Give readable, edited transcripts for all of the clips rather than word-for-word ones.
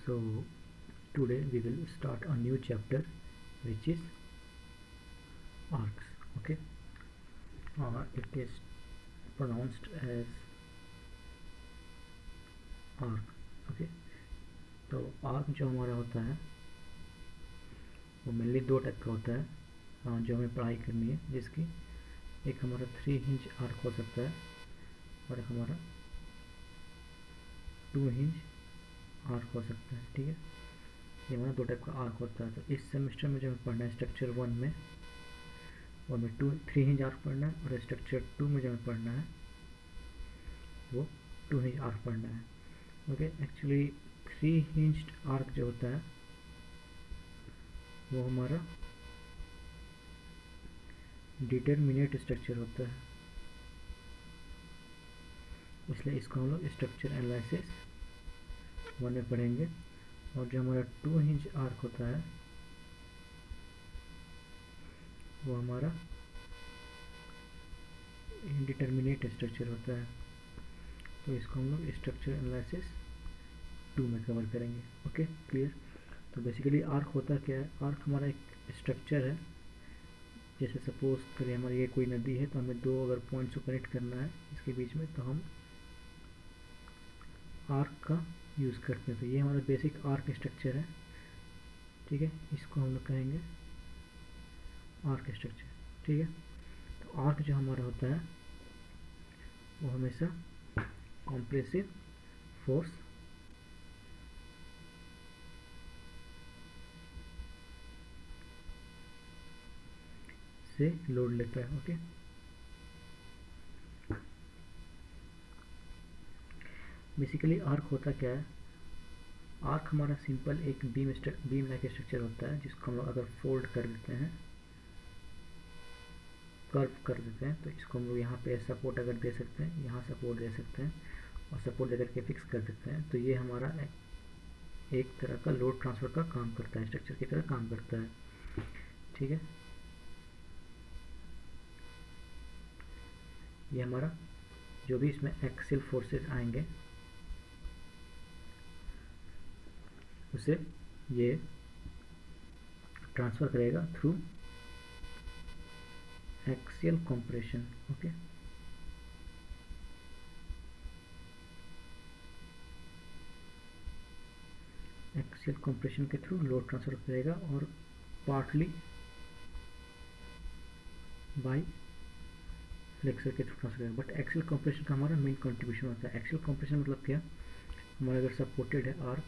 So today we will start a new chapter which is arcs. Okay, it is pronounced as arc. Okay, तो arc जो हमारा होता है वो mainly दो टाइप का होता है जो हमें पढ़ाई करनी है, जिसकी एक हमारा 3 इंच आर्क हो सकता है और एक हमारा 2 इंच आर्क हो सकता है। ठीक है, ये हमारा दो टाइप का आर्क होता है। तो इस सेमेस्टर में जो हमें पढ़ना है स्ट्रक्चर 1 में, और हमें 3 इंच आर्क पढ़ना है, और स्ट्रक्चर 2 में जो हमें पढ़ना है वो 2 इंच आर्क पढ़ना है। ओके, एक्चुअली 3 इंच आर्क जो होता है वो हमारा डिटरमिनेट स्ट्रक्चर होता है, इसलिए इसको हम लोग स्ट्रक्चर एनालिसिस 1 में पढ़ेंगे। और जो हमारा 2 इंच आर्क होता है वो हमारा इंडिटरमिनेट स्ट्रक्चर होता है, तो इसको हम लोग स्ट्रक्चर एनालिसिस 2 में कवर करेंगे। Okay, clear. तो बेसिकली आर्क होता क्या है? आर्क हमारा एक स्ट्रक्चर है। जैसे सपोज करें हमारी ये कोई नदी है, तो हमें दो अगर पॉइंट्स को कनेक्ट करना है इसके बीच में, तो हम आर्क का यूज़ करते हैं। तो ये हमारा बेसिक आर्क स्ट्रक्चर है। ठीक है, इसको हम लोग कहेंगे आर्क स्ट्रक्चर। ठीक है, तो आर्क जो हमारा होता है वो हमेशा कॉम्प्रेसिव फोर्स से लोड लेता है। ओके, बेसिकली आर्क होता क्या है? आर्क हमारा सिंपल एक बीम लाइक स्ट्रक्चर होता है, जिसको हम लोग अगर फोल्ड कर देते हैं, कर्व कर देते हैं, तो इसको हम लोग यहाँ पे सपोर्ट अगर दे सकते हैं, यहाँ सपोर्ट दे सकते हैं और सपोर्ट दे करके फिक्स कर सकते हैं, तो ये हमारा एक तरह का लोड ट्रांसफ़र का काम करता है, स्ट्रक्चर की तरह काम करता है। ठीक है, ये हमारा जो भी इसमें एक्सियल फोर्सेस आएंगे उसे ये ट्रांसफ़र करेगा through axial compression. Okay, axial compression के थ्रू लोड ट्रांसफ़र करेगा और पार्टली बाय फ्लेक्सर के थ्रू ट्रांसफर करेगा। बट एक्सियल कंप्रेशन का हमारा मेन कंट्रीब्यूशन होता है। एक्सियल कंप्रेशन मतलब क्या? हमारा अगर सपोर्टेड है आर्क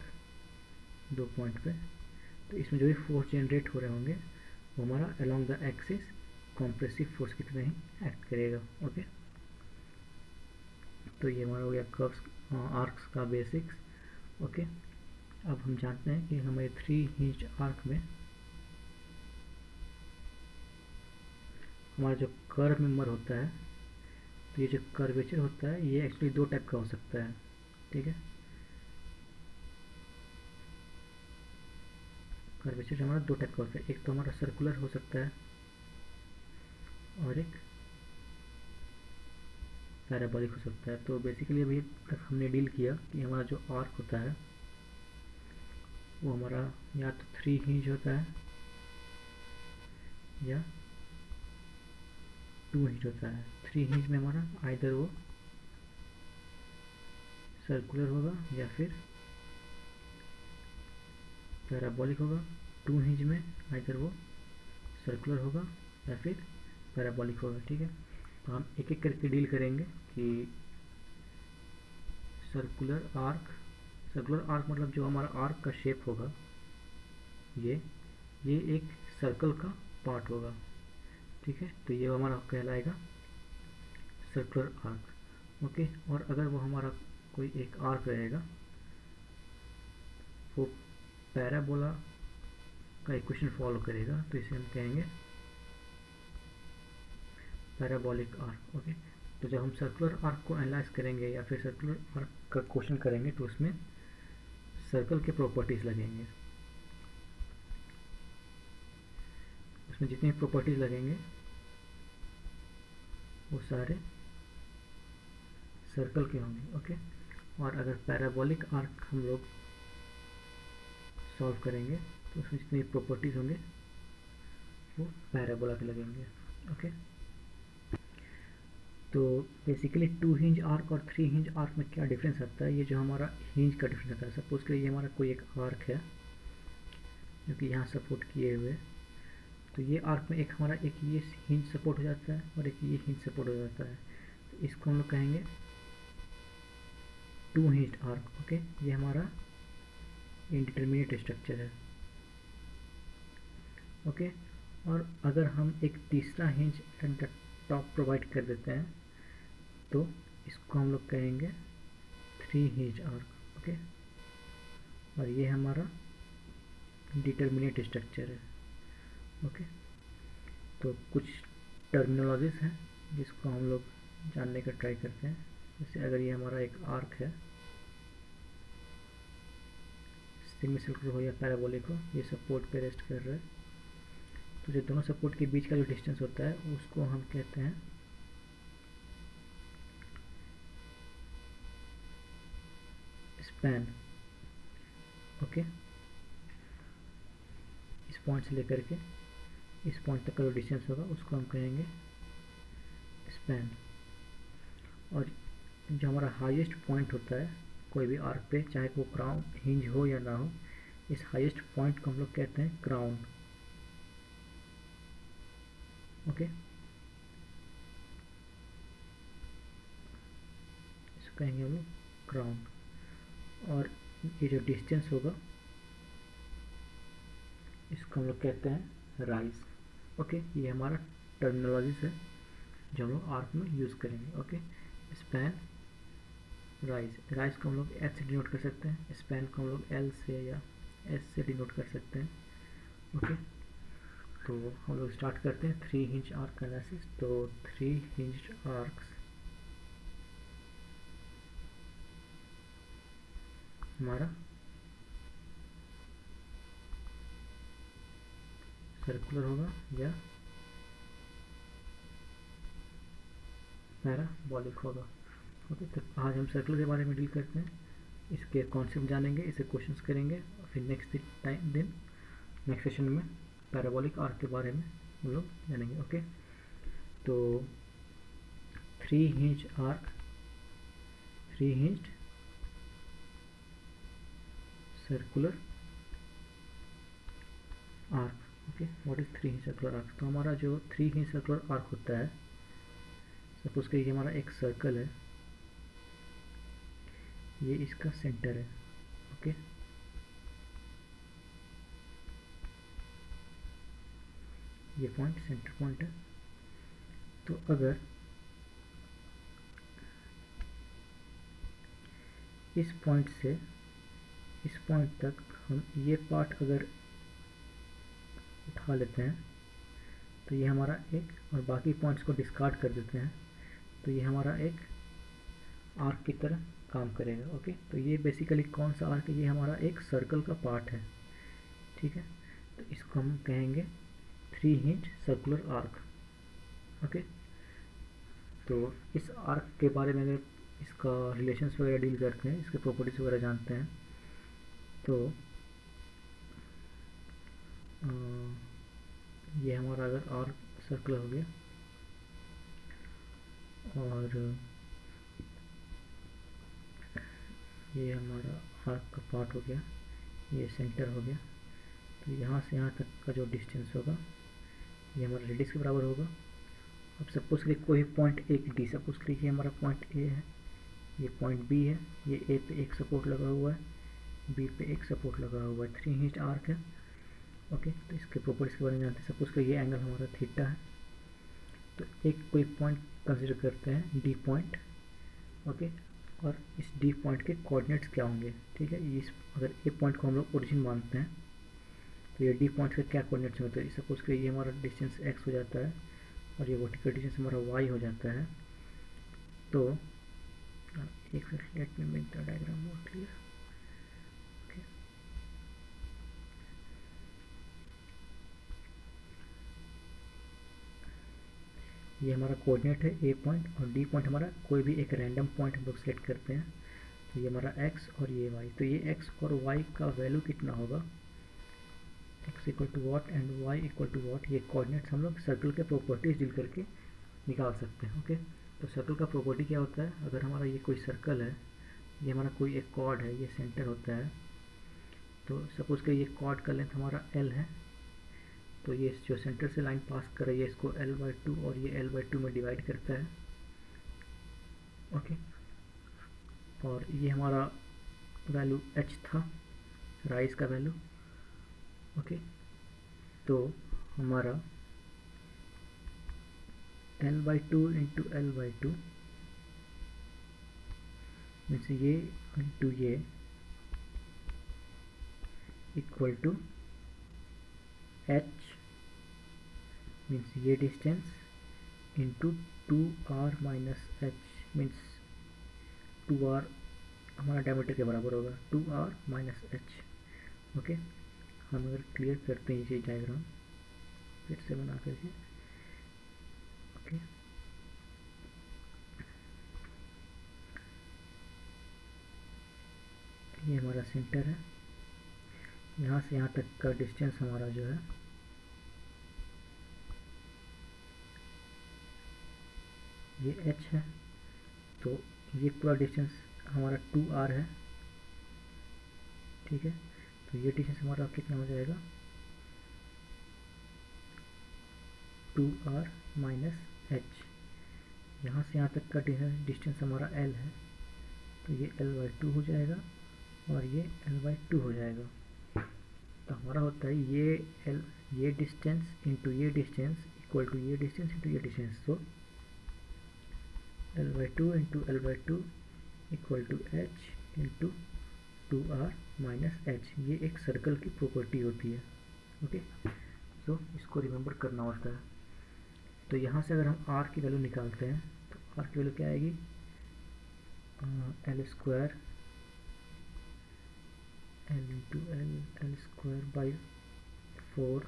दो पॉइंट पे, तो इसमें जो भी फोर्स जनरेट हो रहे होंगे वो हमारा along the axis compressive force की तरह ही एक्ट करेगा। ओके, तो ये हमारा हो गया कर्व्स आर्क्स का बेसिक्स। ओके, अब हम जानते हैं कि हमारे 3 इंच आर्क में हमारा जो कर्व मेंबर होता है, तो ये जो कर्वेचर होता है ये एक्चुअली दो टाइप का हो सकता है। ठीक है, कर्वेचर हमारा दो टाइप का होता है, एक तो हमारा सर्कुलर हो सकता है और एक पैराबोलिक हो सकता है। तो बेसिकली अभी तक हमने डील किया कि हमारा जो आर्क होता है वो हमारा या तो 3 इंच होता है या 2 इंच होता है। 3 इंच में हमारा आइदर वो सर्कुलर होगा या फिर पैराबोलिक होगा। 2 इंच में आइदर वो सर्कुलर होगा या फिर पैराबोलिक होगा। ठीक है, तो हम एक एक करके डील करेंगे कि सर्कुलर आर्क मतलब जो हमारा आर्क का शेप होगा ये एक सर्कल का पार्ट होगा। ठीक है, तो ये हमारा कहलाएगा सर्कुलर आर्क। ओके, और अगर वो हमारा कोई एक आर्क रहेगा वो पैराबोला का इक्वेशन फॉलो करेगा, तो इसे हम कहेंगे पैराबोलिक आर्क। ओके, तो जब हम सर्कुलर आर्क को एनालाइज करेंगे या फिर सर्कुलर आर्क का क्वेश्चन करेंगे, तो उसमें सर्कल के प्रॉपर्टीज लगेंगे। उसमें जितनी प्रॉपर्टीज लगेंगे वो सारे सर्कल के होंगे। ओके, और अगर पैराबोलिक आर्क हम लोग सॉल्व करेंगे तो उसमें जितनी प्रॉपर्टीज़ होंगे वो पैराबोला के लगेंगे। ओके, तो बेसिकली 2 हिंज आर्क और 3 हिंज आर्क में क्या डिफरेंस आता है, ये जो हमारा हिंज का डिफरेंस आता है। सपोज करिए ये हमारा कोई एक आर्क है जो कि यहाँ सपोर्ट किए हुए, तो ये आर्क में एक हमारा एक ये हिंज सपोर्ट हो जाता है और एक ये हिंज सपोर्ट हो जाता है, तो इसको हम लोग कहेंगे 2 हिंज आर्क। ओके, ये हमारा इंडिटरमिनेट स्ट्रक्चर है। ओके, और अगर हम एक तीसरा hinge at the top provide कर देते हैं तो इसको हम लोग कहेंगे 3 हिंज आर्क। ओके, और ये हमारा डिटरमिनेट स्ट्रक्चर है। ओके, तो कुछ टर्मिनोलॉजीज हैं जिसको हम लोग जानने का ट्राई करते हैं। जैसे अगर ये हमारा एक आर्क है, सेमी सर्कुलर हो या पैराबोलिक हो, ये सपोर्ट पे रेस्ट कर रहा है, तो जो दोनों सपोर्ट के बीच का जो डिस्टेंस होता है उसको हम कहते हैं स्पैन। ओके, इस पॉइंट से लेकर के इस पॉइंट तक का जो डिस्टेंस होगा उसको हम कहेंगे स्पैन। और जो हमारा हाईएस्ट पॉइंट होता है कोई भी आर्क पे, चाहे वो क्राउन हिंज हो या ना हो, इस हाईएस्ट पॉइंट को हम लोग कहते हैं क्राउन। ओके, इसको कहेंगे हम लोग क्राउन। और ये जो डिस्टेंस होगा इसको हम लोग कहते हैं राइज। ओके, ये हमारा टर्मिनोलॉजीज है जो हम लोग आर्क में यूज़ करेंगे। Okay, span, rise. राइज को हम लोग एच से डिनोट कर सकते हैं, स्पैन को हम लोग एल से या एस से डिनोट कर सकते हैं। ओके, तो हम लोग स्टार्ट करते हैं 3 हिंज आर्क एनालिसिस। तो 3 हिंज आर्क्स हमारा सर्कुलर होगा या पैराबोलिक होगा। ओके, तो आज हम सर्कुलर के बारे में डील करते हैं, इसके कॉन्सेप्ट जानेंगे, इसे क्वेश्चंस करेंगे, और फिर नेक्स्ट सेशन में पैराबोलिक आर्क के बारे में हम लोग जानेंगे। ओके, तो 3 hinge arc, 3 hinge circular arc. Okay, what is 3 hinge circular arc. तो हमारा जो 3 हिंज सर्कुलर आर्क होता है, सपोज करिए हमारा एक सर्कल है, ये इसका सेंटर है। ओके, ये पॉइंट सेंटर पॉइंट है। तो अगर इस पॉइंट से इस पॉइंट तक हम ये पार्ट अगर उठा लेते हैं तो ये हमारा एक, और बाकी पॉइंट्स को डिस्कार्ड कर देते हैं, तो ये हमारा एक आर्क की तरह काम करेगा। ओके, तो ये बेसिकली कौन सा आर्क है, ये हमारा एक सर्कल का पार्ट है। ठीक है, तो इसको हम कहेंगे 3 हिंज सर्कुलर आर्क। ओके, तो इस आर्क के बारे में अगर इसका रिलेशंस वगैरह डील करते हैं, इसके प्रॉपर्टीज वगैरह जानते हैं, तो ये हमारा अगर आर्क सर्कुलर हो गया और ये हमारा आर्क का पार्ट हो गया, ये सेंटर हो गया, तो यहाँ से यहाँ तक का जो डिस्टेंस होगा ये हमारा रेडियस के बराबर होगा। अब सपोज करिए कोई पॉइंट ए की डी, सपोज करिए कि हमारा पॉइंट ए है, ये पॉइंट बी है, ये ए पे एक सपोर्ट लगा हुआ है, बी पे एक सपोर्ट लगा हुआ है, 3 हिंज आर्क है। ओके, तो इसके प्रॉपर्टीज के बारे में जानते हैं। सपोज करिए ये एंगल हमारा थीटा है, तो एक कोई पॉइंट कंसिडर करते हैं डी पॉइंट। ओके, और इस डी पॉइंट के कोऑर्डिनेट्स क्या होंगे। ठीक है, इस अगर ए पॉइंट को हम लोग ओरिजिन मानते हैं तो ये डी पॉइंट के क्या कोऑर्डिनेट्स होते हैं। सपोज करिए ये हमारा डिस्टेंस एक्स हो जाता है और ये वर्टिकल डिस्टेंस हमारा वाई हो जाता है। तो एक second, let me make the diagram more clear. Okay, ये हमारा कोऑर्डिनेट है ए पॉइंट, और डी पॉइंट हमारा कोई भी एक रैंडम पॉइंट हम लोग सेलेक्ट करते हैं, तो ये हमारा एक्स और ये वाई। तो ये एक्स और वाई का वैल्यू कितना होगा x equal to what and y equal to what, ये कोऑर्डिनेट्स हम लोग सर्कल के प्रॉपर्टीज डील करके निकाल सकते हैं। ओके, तो सर्कल का प्रॉपर्टी क्या होता है, अगर हमारा ये कोई सर्कल है, ये हमारा कोई एक कॉर्ड है, ये सेंटर होता है, तो सपोज कि ये कॉर्ड का लेंथ हमारा एल है, तो ये जो सेंटर से लाइन पास कर रही है इसको l/2 और ये l/2 में डिवाइड करता है। ओके, और ये हमारा वैल्यू h था, राइज का वैल्यू। ओके, तो हमारा l/2 इंटू l/2 मीन्स ये इंटू ये इक्वल टू h मीन्स ये distance into 2r minus h means 2r हमारा डायमीटर के बराबर होगा, 2r माइनस h। ओके, हम अगर क्लियर करते हैं ये डायग्राम फिर से बना करके। ओके, ये हमारा सेंटर है, यहाँ से यहाँ तक का डिस्टेंस हमारा जो है ये h है, तो ये पूरा डिस्टेंस हमारा 2r है। ठीक है, तो ये डिस्टेंस हमारा कितना हो जाएगा, 2r माइनस h। यहाँ से यहाँ तक का डिस्टेंस हमारा l है, तो ये l/2 हो जाएगा और ये l/2 हो जाएगा। तो हमारा होता है ये डिस्टेंस इंटू ये डिस्टेंस इक्वल टू ये डिस्टेंस इंटू ये distance. So l/2 into l/2 equal to h into 2r minus h। ये एक सर्कल की प्रॉपर्टी होती है। ओके, सो इसको रिमेंबर करना होता है। तो यहाँ से अगर हम r की वैल्यू निकालते हैं तो r की वैल्यू क्या आएगी, l² l into l square by 4h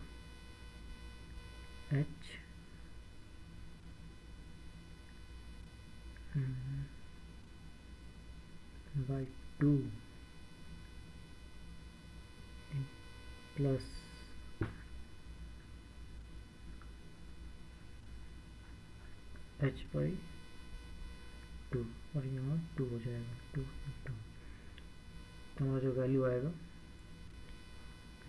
by 2 plus h by 2 और यहाँ 2 हो जाएगा, 2 इंटू, तो हमारा जो वैल्यू आएगा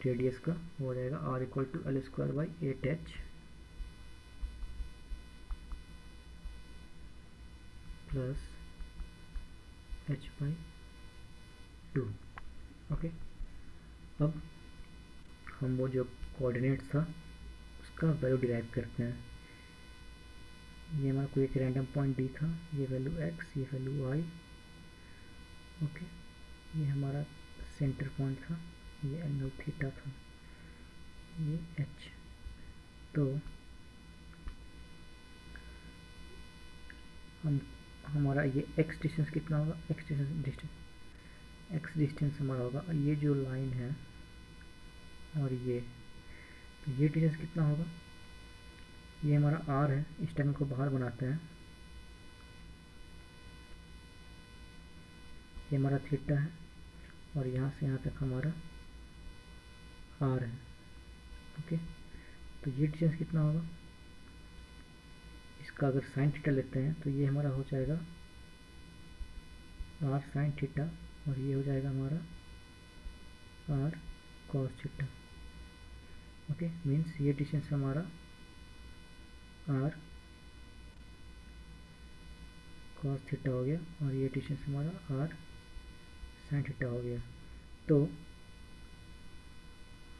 रेडियस का वो हो जाएगा r equal to l² by 8h plus h by 2। Okay, अब हम वो जो कोऑर्डिनेट था उसका वैल्यू डिराइव करते हैं। ये हमारा कोई एक रैंडम पॉइंट डी था, ये वैल्यू x, ये वैल्यू y। ओके, ये हमारा सेंटर पॉइंट था, ये एंगल थीटा था, ये h। तो हमारा ये x डिस्टेंस कितना होगा, x डिस्टेंस हमारा होगा, और ये जो लाइन है और ये डिस्टेंस कितना होगा, ये हमारा r है। इस ट्रायंगल को बाहर बनाते हैं, ये हमारा थीटा है और यहाँ से यहाँ तक हमारा r है। ओके, तो ये डिस्टेंस कितना होगा, इसका अगर साइन थीटा लेते हैं तो ये हमारा हो जाएगा r साइन थीटा और ये हो जाएगा हमारा r cos theta. Okay, means ये डिस्टेंस हमारा r कॉस थीटा हो गया और ये डिस्टेंस हमारा r साइन थीटा हो गया। तो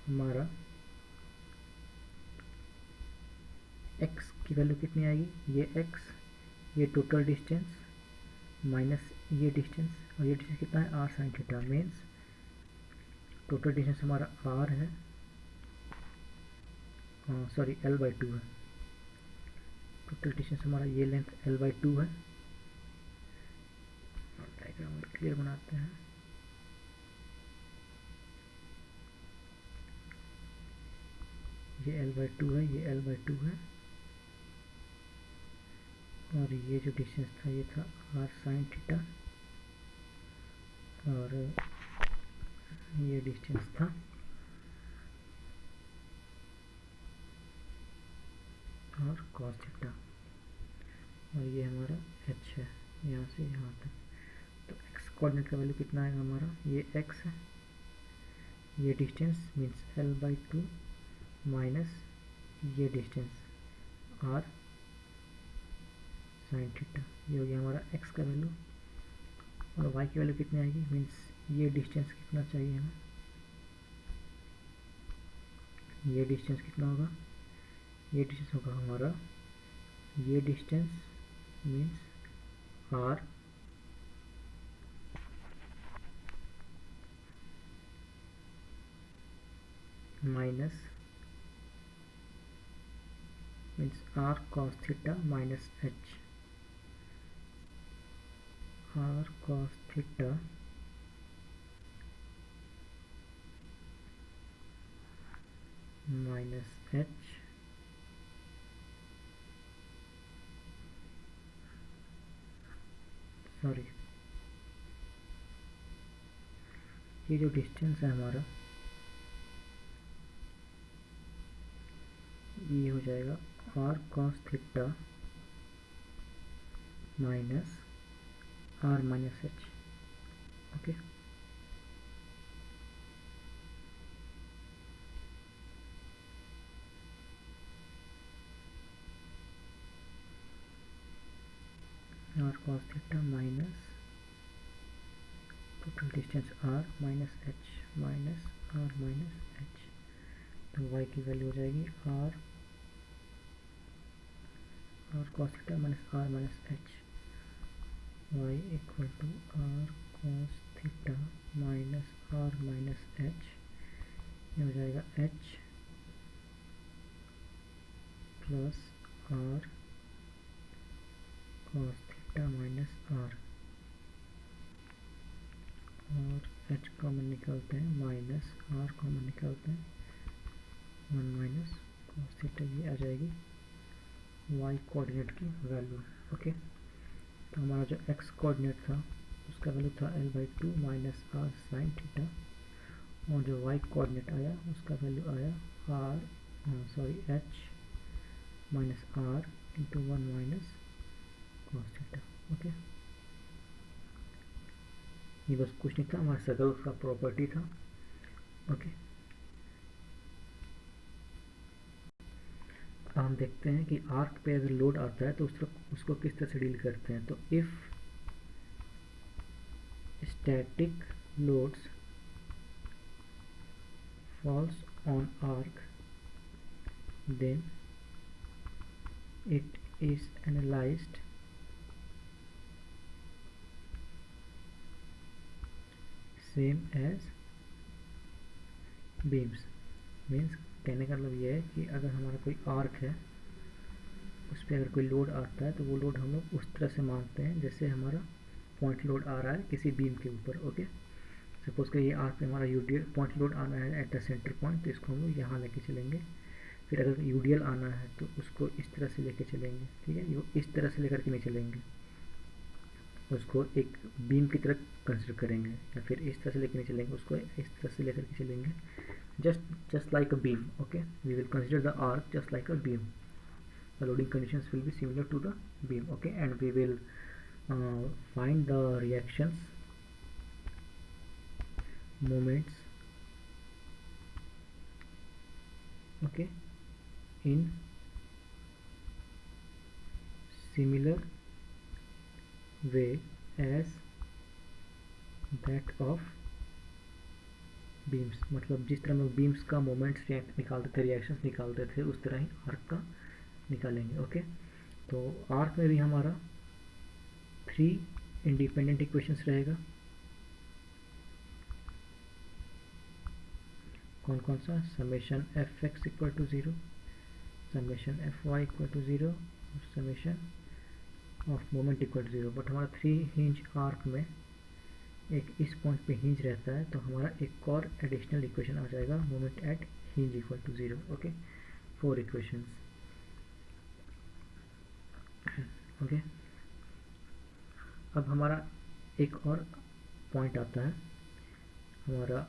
हमारा x की वैल्यू कितनी आएगी, ये x, ये टोटल डिस्टेंस माइनस ये डिस्टेंस, और ये डिस्टेंस कितना है, r sine theta. Means total distance हमारा r है, सॉरी l/2 है। टोटल डिस्टेंस हमारा ये लेंथ l/2 है। डायग्राम क्लियर बनाते हैं। ये l/2 है, ये l/2 है, और ये जो डिस्टेंस था ये था r साइन थीटा, और ये डिस्टेंस था आर कॉस थीटा, और ये हमारा एच है यहाँ से यहाँ तक। तो एक्स कोऑर्डिनेट का वैल्यू कितना आएगा हमारा, ये एक्स है, ये डिस्टेंस मीन्स l/2 माइनस ये डिस्टेंस आर साइन थीटा, ये हो गया हमारा एक्स का वैल्यू। और वाई की वैल्यू कितनी आएगी, मीन्स ये डिस्टेंस कितना चाहिए हमें, ये डिस्टेंस कितना होगा, ये डिस्टेंस होगा हमारा, ये distance means r minus means r cos theta minus h, r cos theta minus h, sorry ये जो डिस्टेंस है हमारा ये हो जाएगा r cos theta minus r minus h. Okay, r cos theta minus total distance r minus h minus r minus h. तो y की value हो जाएगी r cos theta minus r minus h, y equal to r cos theta minus r minus h, ये हो जाएगा h plus r cos theta minus r, और h common निकालते हैं माइनस आर कॉमन निकालते हैं 1 माइनस कॉस थीटा, ये आ जाएगी y कोऑर्डिनेट की वैल्यू। ओके, तो हमारा जो x कोऑर्डिनेट था उसका वैल्यू था l/2 minus are sine theta, और जो y कोऑर्डिनेट आया उसका वैल्यू आया h minus r into 1 minus cos theta. Okay, ये बस कुछ नहीं था, हमारा सर्कल का प्रॉपर्टी था। ओके, हम देखते हैं कि आर्क पे अगर लोड आता है तो उसको किस तरह से डील करते हैं। तो if static loads falls on arch then it is analysed same as beams. Means कहने का मतलब ये है कि अगर हमारा कोई आर्क है उस पर अगर कोई लोड आता है तो वो लोड हम लोग उस तरह से मानते हैं जैसे हमारा पॉइंट लोड आ रहा है किसी बीम के ऊपर। ओके, सपोज कि ये आर्क पे हमारा यूडीएल पॉइंट लोड आना है एट द सेंटर पॉइंट, तो इसको हम लोग यहाँ लेके चलेंगे। फिर अगर यूडीएल आना है तो उसको इस तरह से लेके चलेंगे, ठीक है, ये इस तरह से लेकर के नहीं चलेंगे, उसको एक बीम की तरह कंसिडर करेंगे, या फिर इस तरह से लेकर नहीं चलेंगे, उसको इस तरह से लेकर के चलेंगे, just like a beam. Okay, we will consider the arc just like a beam. The loading conditions will be similar to the beam. Okay, and we will find the reactions moments, okay, in similar way as that of beams. मतलब जिस तरह हम beams का moments निकालते थे, reactions निकालते थे, उस तरह ही आर्क का निकालेंगे। ओके, तो आर्क में भी हमारा 3 इंडिपेंडेंट इक्वेशंस रहेगा। कौन कौन सा, summation F x equal to 0, summation F y equal to 0 और summation of moment equal to 0। But हमारा 3 हिंज आर्क में एक इस पॉइंट पे हिंज रहता है, तो हमारा एक और एडिशनल इक्वेशन आ जाएगा, moment at hinge equal to 0। Okay, 4 equations. Okay, अब हमारा एक और पॉइंट आता है, हमारा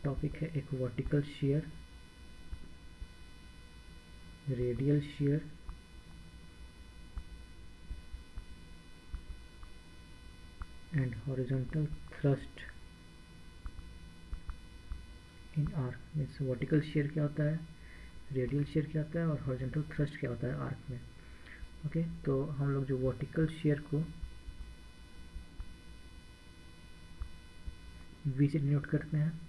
टॉपिक है एक vertical share, radial share and horizontal thrust in arc. Means vertical share क्या होता है, रेडियल शेयर क्या होता है और हॉरिजॉन्टल थ्रस्ट क्या होता है आर्क में। ओके, तो हम लोग जो वर्टिकल शेयर को V से डिनोट करते हैं,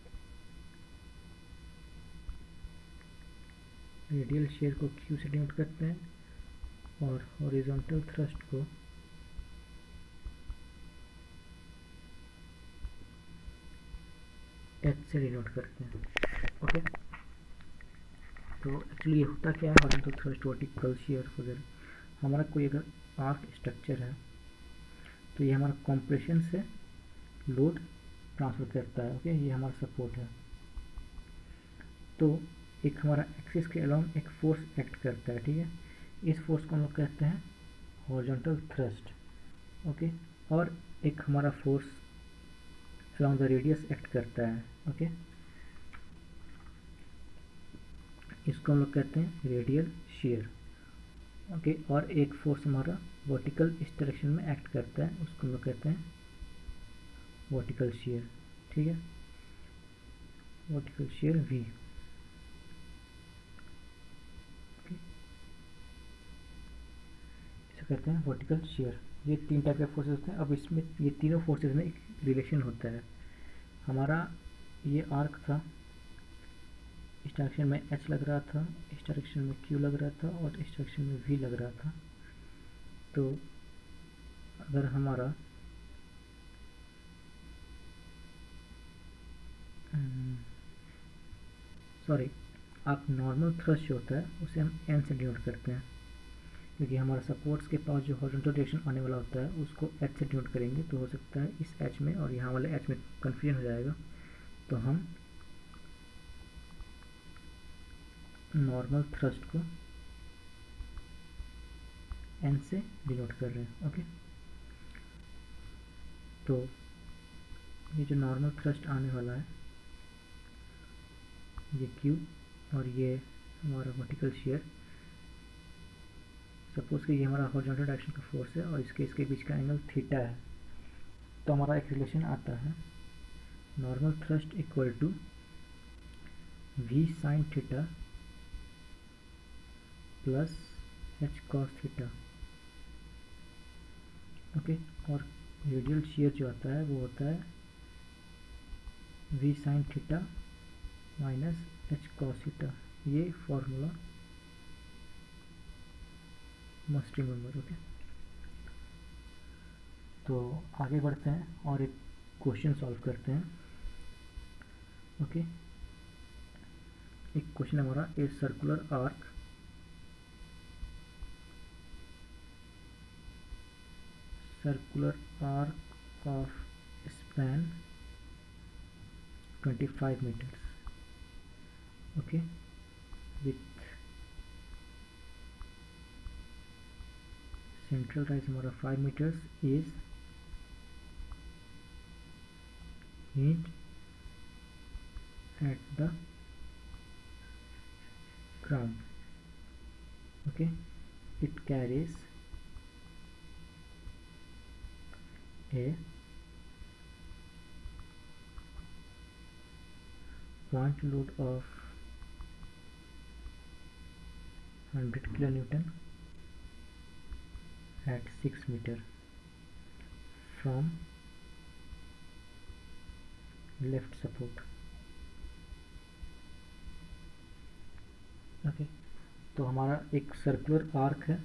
रेडियल शेयर को Q से डिनोट करते हैं और हॉरिजॉन्टल थ्रस्ट को H से डिनोट करते हैं। ओके, तो एक्चुअली ये होता क्या है, हॉरिजॉन्टल थ्रस्ट, वर्टिकल शेयर वगैरह। हमारा कोई अगर आर्क स्ट्रक्चर है तो ये हमारा कंप्रेशन से लोड ट्रांसफर करता है। ओके, ये हमारा सपोर्ट है। तो एक हमारा एक्सिस के अलोंग एक फोर्स एक्ट करता है, ठीक है। इस फोर्स को हम लोग कहते हैं हॉरिजॉन्टल थ्रस्ट। ओके, और एक हमारा force along the radius act करता है। ओके, इसको हम लोग कहते हैं रेडियल शेयर। ओके, और एक फोर्स हमारा वर्टिकल इस डायरेक्शन में एक्ट करता है, उसको हम लोग कहते हैं वर्टिकल शेयर। ठीक है, वर्टिकल शेयर V। ओके, इसे कहते हैं वर्टिकल शेयर। ये तीन टाइप के फोर्सेस होते हैं। अब इसमें ये तीनों फोर्सेस में एक रिलेशन होता है। हमारा ये आर्क था, इस डायरेक्शन में H लग रहा था, इस डायरेक्शन में Q लग रहा था और इस डायरेक्शन में V लग रहा था। तो अगर हमारा सॉरी, आप नॉर्मल थ्रस्ट जो होता है उसे हम N से डिनोट करते हैं, क्योंकि हमारा सपोर्ट्स के पास जो हॉरिजॉन्टल डायरेक्शन आने वाला होता है उसको H से डिनोट करेंगे, तो हो सकता है इस H में और यहाँ वाले H में कन्फ्यूजन हो जाएगा। तो हम नॉर्मल थ्रस्ट को N से डिनोट कर रहे हैं। ओके, तो ये जो नॉर्मल थ्रस्ट आने वाला है, ये Q और ये हमारा वर्टिकल शेयर, सपोज कि ये हमारा हॉरिजॉन्टल डायरेक्शन का फोर्स है और इसके बीच का एंगल थीटा है। तो हमारा एक रिलेशन आता है, normal thrust equal to V sine theta plus H cos theta. Okay, और रेडियल शेयर जो आता है वो होता है V sine theta minus H cos theta. ये फॉर्मूला मस्ट रिमेंबर। ओके, तो आगे बढ़ते हैं और एक क्वेश्चन सॉल्व करते हैं। ओके, एक क्वेश्चन हमारा, a circular arc of span 25 meters, okay, with central rise हमारा 5 meters is hinged at the ground. Okay, it carries a point load of 100 kilonewton at 6 meter from left support. Okay, तो हमारा एक circular arc है,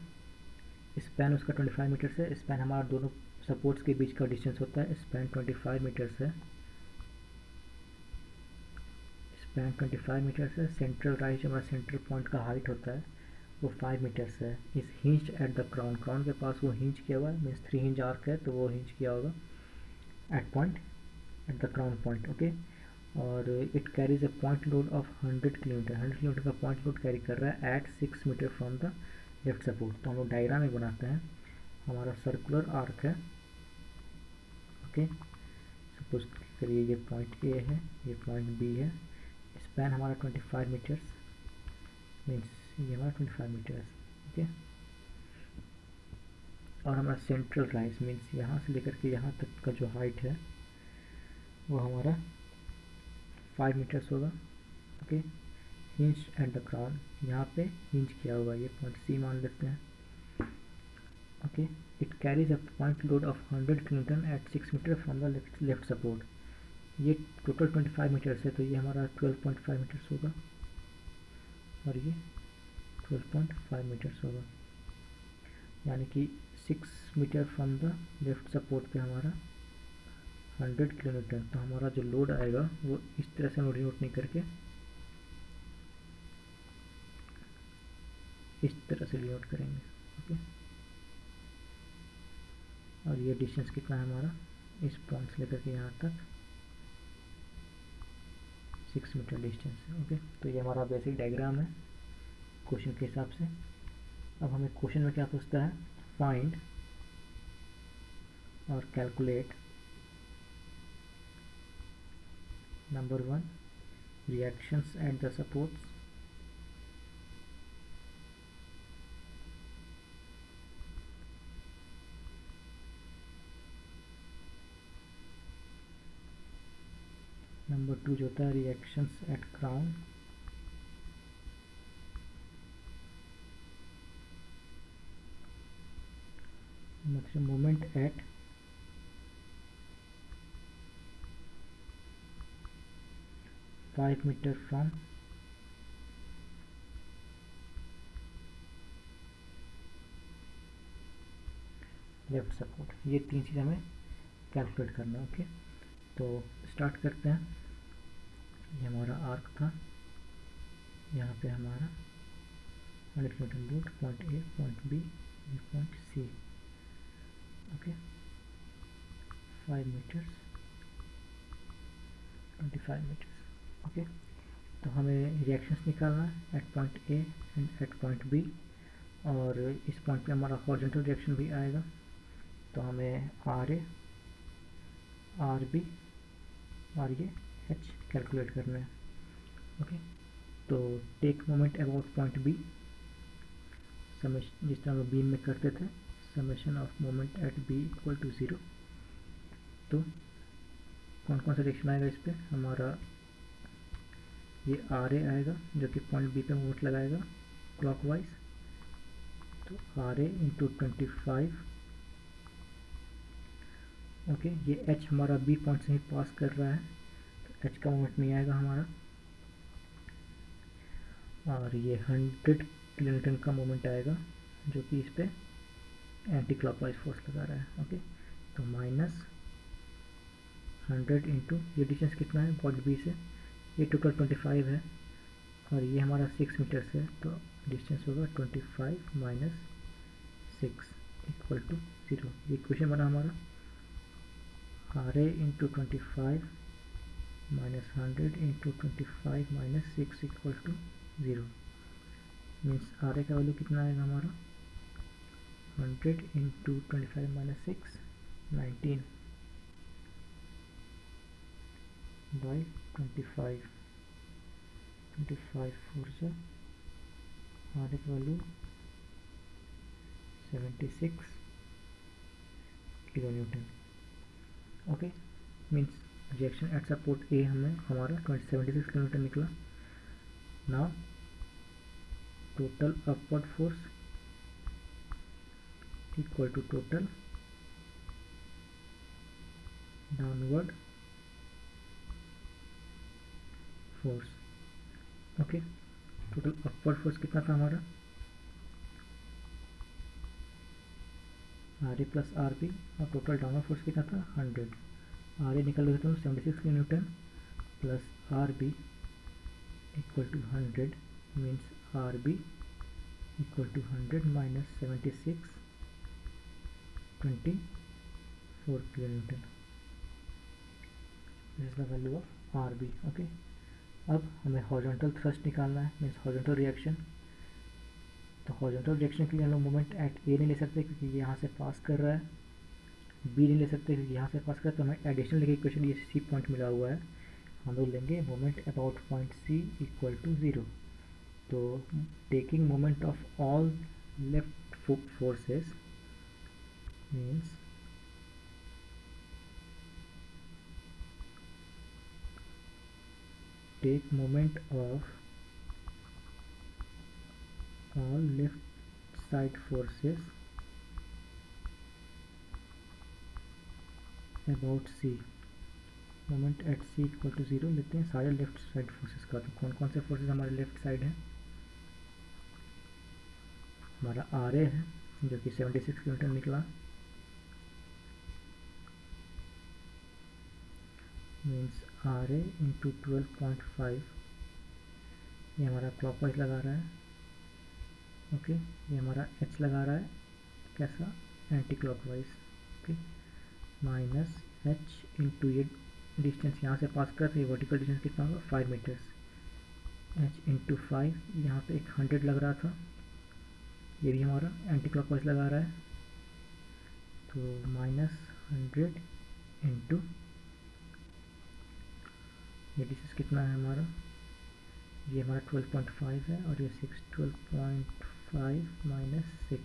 span उसका 25 metres है। Span हमारा दोनों supports के बीच का डिस्टेंस होता है, स्पैन 25 मीटर्स है। स्पैन 25 मीटर्स है। सेंट्रल राइज हमारा सेंट्रल पॉइंट का हाइट होता है वो 5 मीटर्स है। इस hinged eight the crown, crown के पास वो हिंज किया हुआ है, मीन्स 3 हिंज आर्क है तो वो हिंज किया होगा at point, at the crown point. Okay, और it carries a point load of 100 kilometre, 100 kilometre का पॉइंट लोड कैरी कर रहा है at 6 metre from the left support. तो हम लोग डायग्राम में बनाते हैं, हमारा सर्कुलर आर्क है। ओके, सपोज करिए ये पॉइंट ए है, ये पॉइंट बी है। स्पैन हमारा 25 मीटर्स, मीन्स ये हमारा 25 मीटर्स। ओके, और हमारा सेंट्रल राइज मीन्स यहाँ से लेकर के यहाँ तक का जो हाइट है वो हमारा 5 मीटर्स होगा। Okay, hinge eight the crown, यहाँ पे हिंज किया हुआ, ये पॉइंट सी मान लेते हैं। Okay, it carries a point load of 100 newton at 6 metre from the left support. ये टोटल 25 मीटर्स है, तो ये हमारा 12.5 मीटर्स होगा और ये 12.5 मीटर्स होगा, यानी कि 6 metre from the left support पे हमारा 100 किलोमीटर। तो हमारा जो लोड आएगा वो इस तरह से हम नोट नहीं करके इस तरह से नोट करेंगे। ओके, और ये डिस्टेंस कितना है हमारा, इस पॉइंट से लेकर के यहाँ तक 6 मीटर डिस्टेंस है। ओके, तो ये हमारा बेसिक डायग्राम है क्वेश्चन के हिसाब से। अब हमें क्वेश्चन में क्या पूछता है, फाइंड और calculate number 1 reactions at the supports, number 2 जो होता है reactions at crown, number 3 moment at 5 metre from left support. ये 3 चीज़ हमें कैलकुलेट करना है। ओके, तो स्टार्ट करते हैं। ये हमारा आर्क था, यहाँ पे हमारा 100 newton load, point A, point B, point C. Okay, 5 metres, 25 metres. Okay, तो हमें रिएक्शंस निकालना है at point A and at point B, और इस पॉइंट पे हमारा हॉरिजॉन्टल रिएक्शन भी आएगा, तो हमें आर ए, आर बी और ये एच कैलकुलेट करना है। ओके, तो take moment about point B, जिस तरह हम बीम में करते थे, summation of moment at B equal to 0। तो कौन कौन सा रिएक्शन आएगा इस पर, हमारा ये आर ए आएगा जो कि पॉइंट बी पे मोमेंट लगाएगा क्लॉकवाइज, तो आर ए इंटू 25। ओके, ये एच हमारा बी पॉइंट से ही पास कर रहा है, तो एच का मोमेंट नहीं आएगा हमारा, और ये 100 किलोन्यूटन का मोमेंट आएगा जो कि इस पर एंटी क्लॉकवाइज फोर्स लगा रहा है। ओके, तो माइनस 100 इंटू ये डिस्टेंस कितना है पॉइंट बी से, ये टोटल 25 है, और ये हमारा 6 मीटर है, तो डिस्टेंस होगा 25 माइनस 6 इक्वल टू 0। ये क्वेश्चन बना हमारा, R A into 25 minus 100 into 25 minus 6 equal to 0। Means R A का वैल्यू कितना आएगा हमारा, 100 इंटू 25 माइनस 6, 19 बाई 25, 25 फोर से आर ए का value 76 kilo newton. Okay, means reaction at support A हमें हमारा 76 किलो न्यूटन निकला। Now total upward force equal to total downward force. Okay, total upward force कितना था हमारा, R A plus R B, और total downward force कितना था 100। R A निकल लेते हैं 76 kilo newton plus R B equal to 100, means R B equal to 100 minus 76, 24 kilo newton. This is the value of R B. Okay, अब हमें horizontal thrust निकालना है, मीन्स हॉरिजॉन्टल रिएक्शन। तो हॉरिजॉन्टल रिएक्शन के लिए हम लोग मोमेंट एट ए नहीं ले सकते क्योंकि ये यहाँ से पास कर रहा है, बी नहीं ले सकते क्योंकि यहाँ से पास कर रहा है, तो हमें एडिशनल लिखे इक्वेशन ये सी पॉइंट मिला हुआ है, हम लोग लेंगे moment about point C equal to 0। तो taking moment of all left forces means take moment of all left side forces about C। Moment at C equal to 0 लेते हैं सारे लेफ्ट साइड फोर्सेस का। तो कौन कौन से फोर्सेस हमारे लेफ्ट साइड हैं? हमारा RA है जो कि 76 किलोमीटर निकला, मीन्स RA इंटू 12.5, ये हमारा क्लॉकवाइज लगा रहा है। ओके, ये हमारा H लगा रहा है कैसा? Anti clockwise. Okay, minus H into ये डिस्टेंस यहाँ से पास कर, तो ये वर्टिकल डिस्टेंस कितना होगा? 5 मीटर्स। H इंटू 5, यहाँ पे एक 100 लग रहा था, ये भी हमारा एंटी क्लॉकवाइज लगा रहा है, तो माइनस 100 इंटू ये डिस्टेंस कितना है हमारा? ये हमारा 12.5 है और ये 12.5 माइनस 6,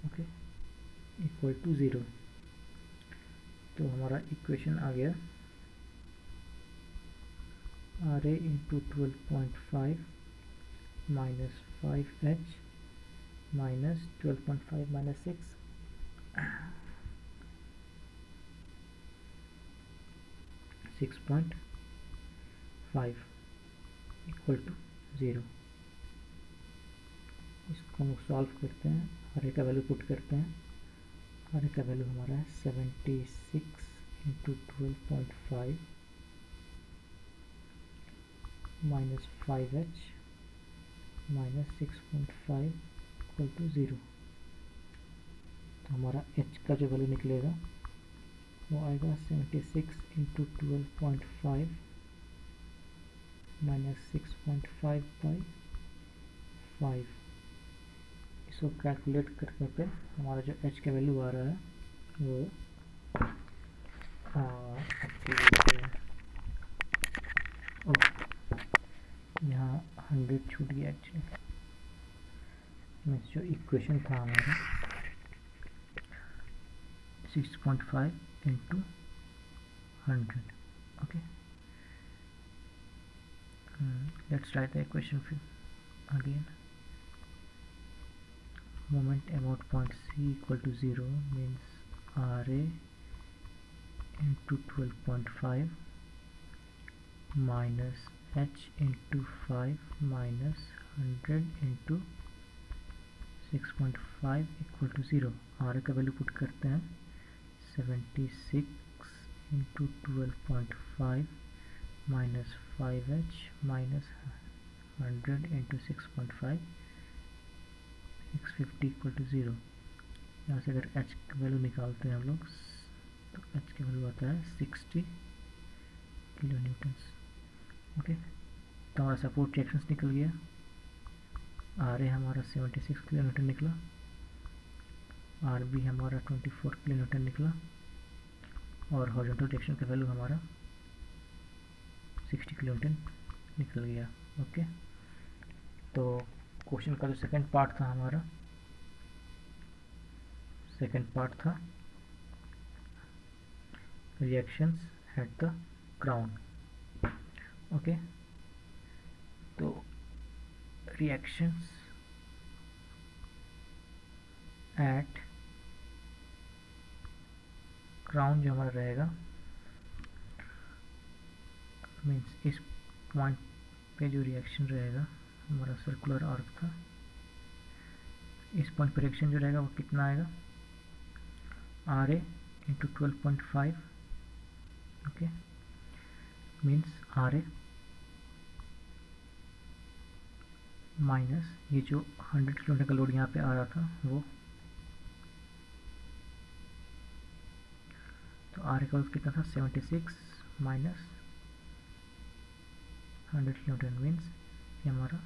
ओके, इक्वल टू 0। तो हमारा इक्वेशन आ गया RA into 12.5 minus 5H minus 12.5 minus 6 6.5 equal to 0। इसको हम सॉल्व करते हैं, RA का वैल्यू पुट करते हैं। RA का वैल्यू हमारा है 76 into 12.5 minus 5H minus 6.5 equal to 0। तो हमारा H का जो वैल्यू निकलेगा वो आएगा 76 इंटू 12.5 माइनस 6.5 बाई 5। इसको कैलकुलेट करने पे हमारा जो H का वैल्यू आ रहा है वो यहाँ 100 छूट गया एक्चुअली, मीन्स जो इक्वेशन था हमारा 6.5 into 100। Okay, let's write the equation again. Moment about point C equal to 0 means RA into 12.5 minus H into 5 minus 100 into 6.5 equal to 0। RA का वैल्यू पुट करते हैं 76 into 12.5 minus 5H minus 100 into 6.5 650 equal to 0। यहाँ से अगर H का value निकालते हैं हम लोग तो H का वैल्यू आता है 60 किलो न्यूटन्स। ओके, तो हमारा सपोर्ट रिएक्शंस निकल गया। RA हमारा 76 किलो न्यूटन निकला, RB हमारा 24 किलो न्यूटन निकला और हॉरिजॉन्टल रिएक्शन का वैल्यू हमारा 60 किलो न्यूटन निकल गया। ओके, तो क्वेश्चन का जो सेकंड पार्ट था हमारा, सेकंड पार्ट था reactions at the crown. Okay, तो रिएक्शंस एट क्राउन जो हमारा रहेगा मीन्स इस पॉइंट पे जो रिएक्शन रहेगा हमारा सर्कुलर आर्क था, इस पॉइंट पे रिएक्शन जो रहेगा वो कितना आएगा? RA into 12.5। Okay, means RA minus ये जो 100 किलोमीटर का लोड यहाँ पे आ रहा था वो, तो RA का कितना था? 76 माइनस 100 किलोमीटर मीन्स ये हमारा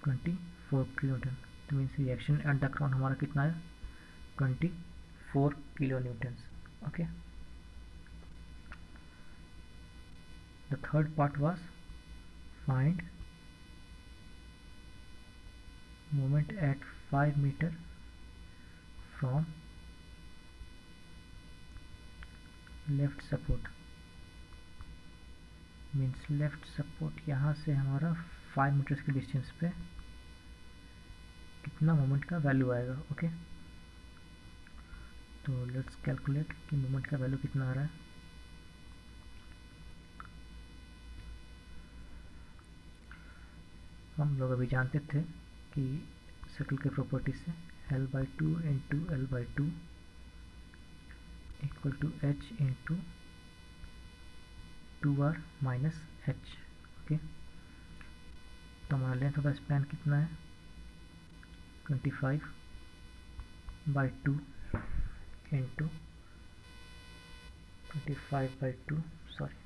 24 किलोमीटर। तो means reaction at the crown हमारा कितना है? 24 kilo newtons. Okay, the third part was find moment at 5 metre from left support means left support यहाँ से हमारा 5 मीटर्स के डिस्टेंस पे कितना मोमेंट का वैल्यू आएगा। ओके, तो लेट्स कैलकुलेट कि मोमेंट का वैल्यू कितना आ रहा है। हम लोग अभी जानते थे कि सर्कल के प्रॉपर्टी से L/2 into L/2 equal to H into 2R minus H। Okay, तो हमारा लेंथ ऑफ द स्पैन कितना है 25/2 into 25/2 sorry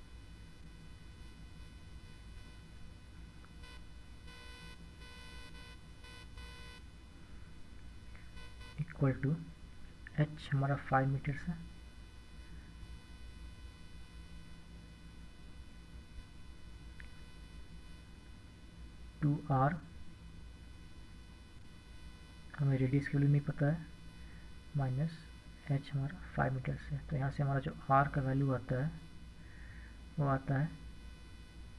equal to H हमारा 5 मीटर्स है, टू R हमें रेडियस की वैल्यू नहीं पता है, माइनस H हमारा 5 मीटर्स है। तो यहाँ से हमारा जो R का वैल्यू आता है वो आता है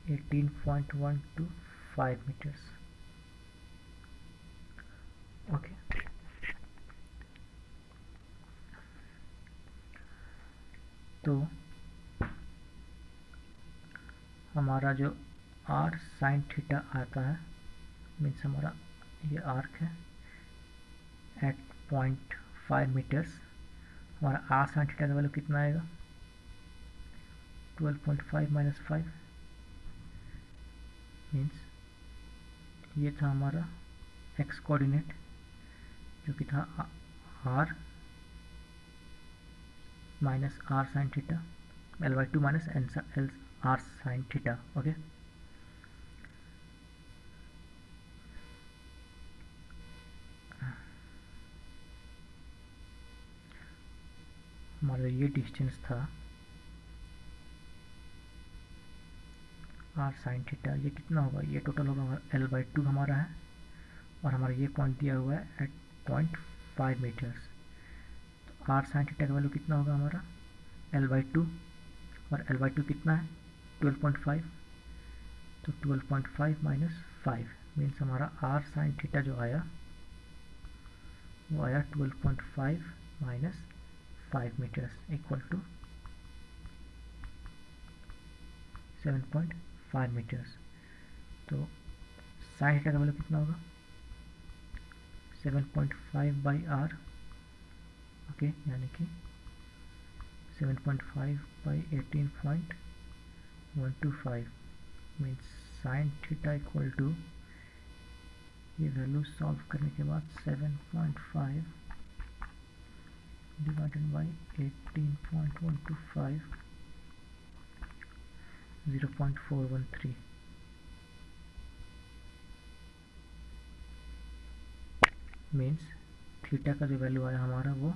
18.125 मीटर्स। ओके, तो हमारा जो R साइन थीटा आता है मीन्स हमारा ये आर्क है एट 0.5 मीटर्स, हमारा R साइन थीटा का वैल्यू कितना आएगा 12.5 माइनस 5 मीन्स ये था हमारा x कोऑर्डिनेट जो कि था R minus R sine theta L/2 minus R sine theta. Okay, हमारा ये डिस्टेंस था R साइन थीटा, ये कितना होगा, ये टोटल होगा L/2 हमारा है और हमारा ये पॉइंट दिया हुआ है एट 0.5 मीटर्स। तो R साइन थीटा का वैल्यू कितना होगा हमारा L/2 और L/2 कितना है 12.5, तो 12.5 माइनस 5 मीन्स हमारा R साइन थीटा जो आया वो आया 12.5 minus 5 metres equal to 7.5 metres. तो साइन थीटा का वैल्यू कितना होगा 7.5/R। ओके, यानी कि 7.5/18.125 means sine theta equal to, ये वैल्यू सॉल्व करने के बाद 7.5 डिवाइडेड बाई 18.125 0.413 मीन्स थीटा का जो वैल्यू आया हमारा वो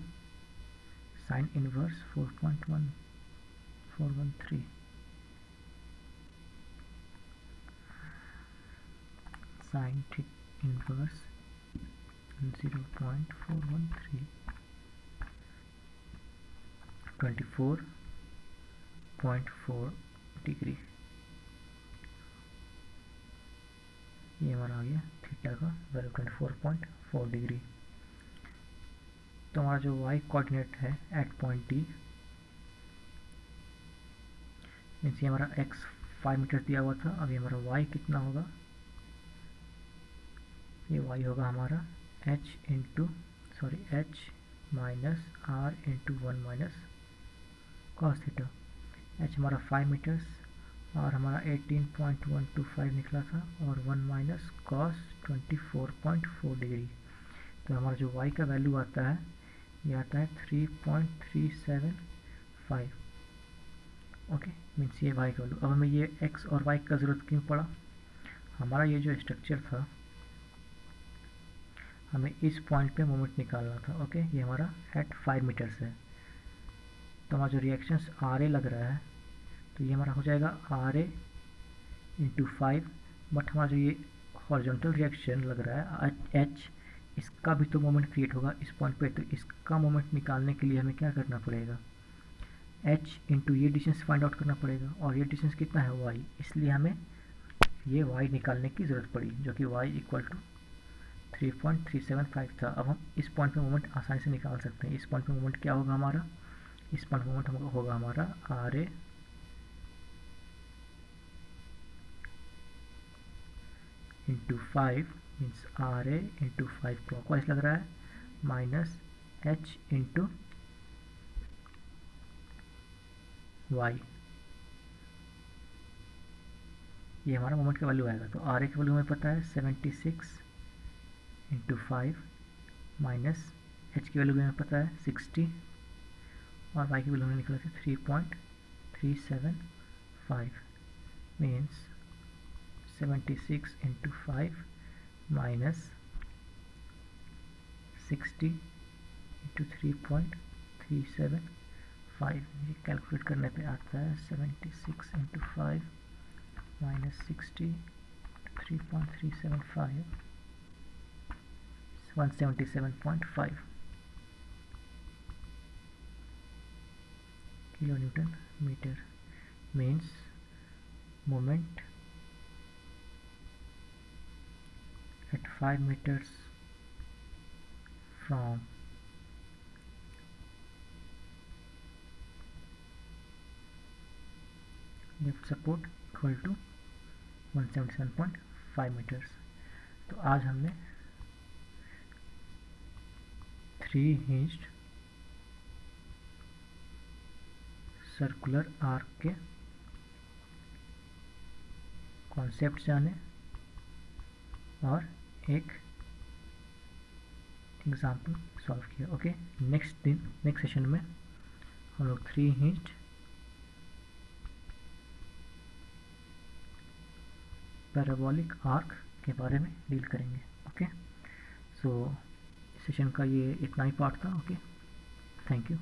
sine inverse 4.1413 sine inverse 0.413 24.4 degree. ये हमारा आ गया थीटा का वैल्यू 24.4 डिग्री। तो हमारा जो y कोऑर्डिनेट है एट पॉइंट D मीन्स ये हमारा x 5 मीटर दिया हुआ था, अभी हमारा y कितना होगा, ये y होगा हमारा h minus r into 1 minus cos theta. h हमारा 5 मीटर्स और हमारा 18.125 निकला था और 1 माइनस कॉस 24.4 डिग्री। तो हमारा जो y का वैल्यू आता है ये आता है 3.375। ओके, मीन्स ये y का वैल्यू। अब हमें ये x और y का ज़रूरत क्यों पड़ा, हमारा ये जो स्ट्रक्चर था हमें इस पॉइंट पे मोमेंट निकालना था। ओके, ये हमारा एट 5 मीटर्स है, तो हमारा जो रिएक्शंस RA लग रहा है तो ये हमारा हो जाएगा RA इंटू 5, बट हमारा जो ये हॉरिजॉन्टल रिएक्शन लग रहा है H, इसका भी तो मोमेंट क्रिएट होगा इस पॉइंट पे, तो इसका मोमेंट निकालने के लिए हमें क्या करना पड़ेगा, h इंटू ये डिस्टेंस फाइंड आउट करना पड़ेगा, और ये डिस्टेंस कितना है y, इसलिए हमें ये y निकालने की ज़रूरत पड़ी, जो कि y इक्वल टू 3.375 था। अब हम इस पॉइंट पे मोमेंट आसानी से निकाल सकते हैं। इस पॉइंट पे मोमेंट क्या होगा हमारा, इस पॉइंट पे मोमेंट होगा हमारा R A into 5 means R A into 5 clockwise लग रहा है, माइनस एच इंटू वाई, ये हमारा मोमेंट का वैल्यू आएगा। तो आर ए की वैल्यू हमें पता है 76 इंटू 5 माइनस एच की वैल्यू भी हमें पता है 60 और वाई की वैल्यू हमें निकला थी 3.375 मीन्स 76 इंटू 5 माइनस 60 इंटू 3.375, ये कैलकुलेट करने पे आता है 76 into 5 minus 60 3.375 177.5 kilo newton metre, means moment at 5 meters from lift support equal to 177.5 meters। तो आज हमने 3 hinged सर्कुलर आर्क के कॉन्सेप्ट जाने और एक एग्जाम्पल सॉल्व किया। ओके, नेक्स्ट सेशन में हम लोग 3 हिंज्ड पैराबोलिक आर्क के बारे में डील करेंगे। ओके, सो सेशन का ये इतना ही पार्ट था। Okay, thank you.